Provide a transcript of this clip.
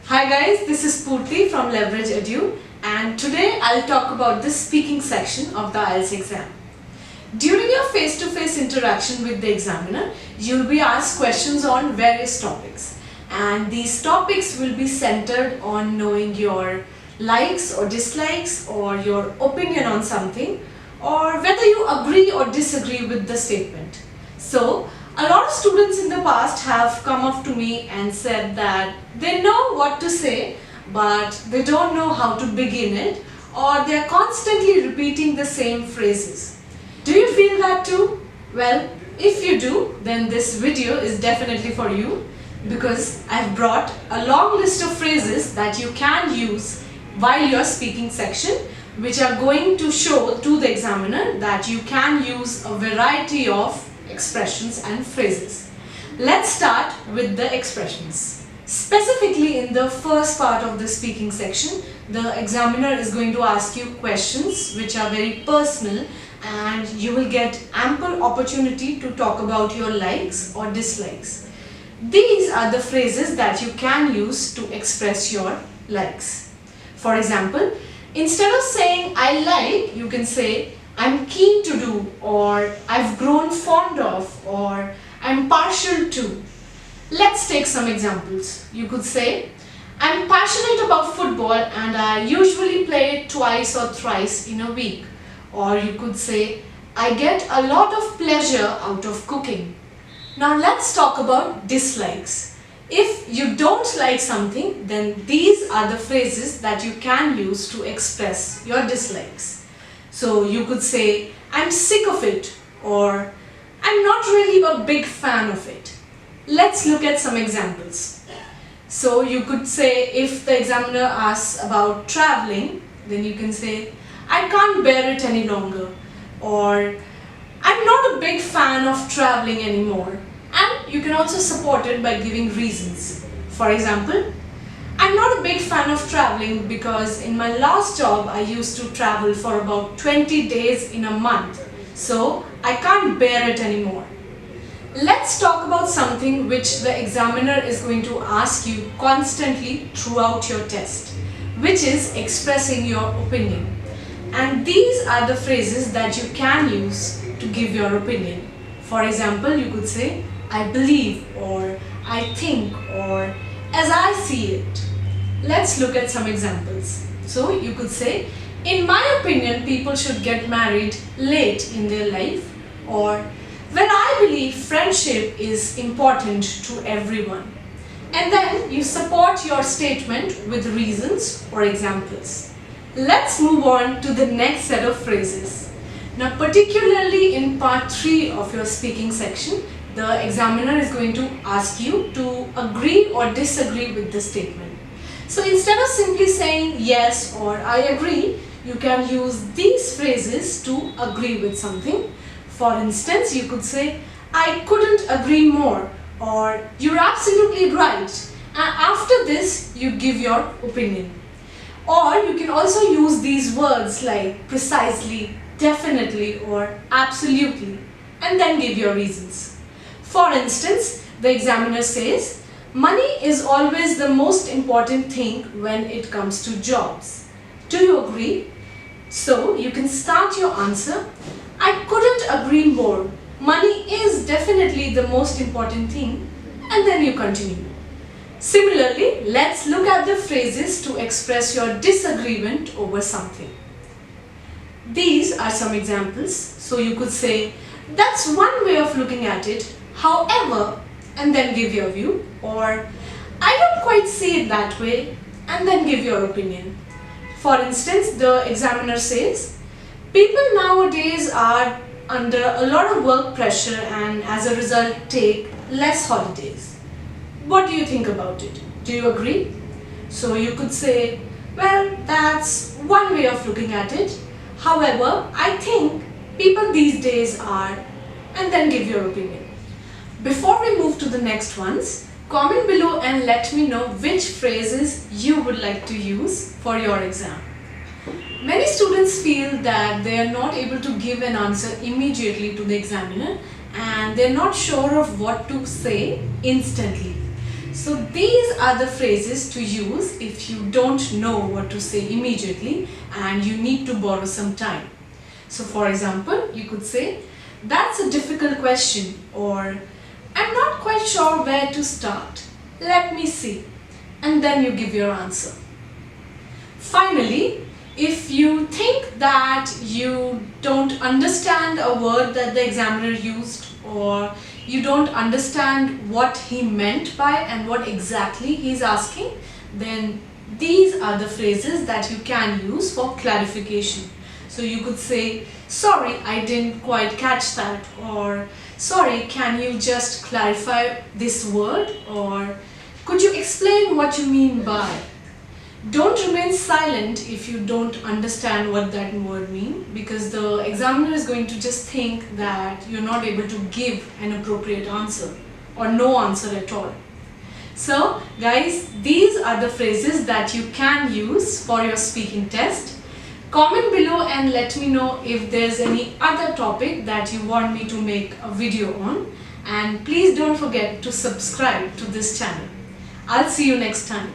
Hi guys, this is Purti from Leverage Edu, and today I'll talk about the speaking section of the IELTS exam. During your face-to-face interaction with the examiner, you'll be asked questions on various topics, and these topics will be centered on knowing your likes or dislikes or your opinion on something, or whether you agree or disagree with the statement. So, a lot of students in the past have come up to me and said that they know what to say, but they don't know how to begin it, or they are constantly repeating the same phrases. Do you feel that too? Well, if you do, then this video is definitely for you, because I've brought a long list of phrases that you can use while you're speaking section, which are going to show to the examiner that you can use a variety of expressions and phrases. Let's start with the expressions. Specifically in the first part of the speaking section, the examiner is going to ask you questions which are very personal, and you will get ample opportunity to talk about your likes or dislikes. These are the phrases that you can use to express your likes. For example, instead of saying I like, you can say I'm keen to do, or I've grown fond of, or I'm partial to. Let's take some examples. You could say, I'm passionate about football and I usually play it twice or thrice in a week. Or you could say, I get a lot of pleasure out of cooking. Now let's talk about dislikes. If you don't like something, then these are the phrases that you can use to express your dislikes. So you could say, I'm sick of it, or I'm not really a big fan of it. Let's look at some examples. So you could say, if the examiner asks about traveling, then you can say, I can't bear it any longer, or I'm not a big fan of traveling anymore. And you can also support it by giving reasons. For example, I'm not a big fan of traveling because in my last job I used to travel for about 20 days in a month, so I can't bear it anymore. Let's talk about something which the examiner is going to ask you constantly throughout your test, which is expressing your opinion. And these are the phrases that you can use to give your opinion. For example, you could say, I believe, or I think, or as I see it. Let's look at some examples. So you could say, in my opinion, people should get married late in their life, or when I believe friendship is important to everyone. And then you support your statement with reasons or examples. Let's move on to the next set of phrases. Now, particularly in part 3 of your speaking section, the examiner is going to ask you to agree or disagree with the statement. So instead of simply saying yes or I agree, you can use these phrases to agree with something. For instance, you could say, I couldn't agree more, or you're absolutely right. And after this, you give your opinion. Or you can also use these words like precisely, definitely, or absolutely, and then give your reasons. For instance, the examiner says, money is always the most important thing when it comes to jobs. Do you agree? So you can start your answer, I couldn't agree more. Money is definitely the most important thing, and then you continue. Similarly, let's look at the phrases to express your disagreement over something. These are some examples. So you could say, that's one way of looking at it, however, and then give your view, or I don't quite see it that way, and then give your opinion. For instance, the examiner says, people nowadays are under a lot of work pressure and as a result take less holidays. What do you think about it? Do you agree? So you could say, well, that's one way of looking at it. However, I think people these days are, and then give your opinion. Before we move to the next ones, comment below and let me know which phrases you would like to use for your exam. Many students feel that they are not able to give an answer immediately to the examiner and they're not sure of what to say instantly. So these are the phrases to use if you don't know what to say immediately and you need to borrow some time. So for example, you could say, "That's a difficult question," or "I'm not quite sure where to start. Let me see." And then you give your answer. Finally, if you think that you don't understand a word that the examiner used, or you don't understand what he meant by and what exactly he's asking, then these are the phrases that you can use for clarification. So you could say, "Sorry, I didn't quite catch that," or "Sorry, can you just clarify this word?" or "Could you explain what you mean by?" Don't remain silent if you don't understand what that word means, because the examiner is going to just think that you're not able to give an appropriate answer or no answer at all. So guys, these are the phrases that you can use for your speaking test. Comment below and let me know if there's any other topic that you want me to make a video on, and please don't forget to subscribe to this channel. I'll see you next time.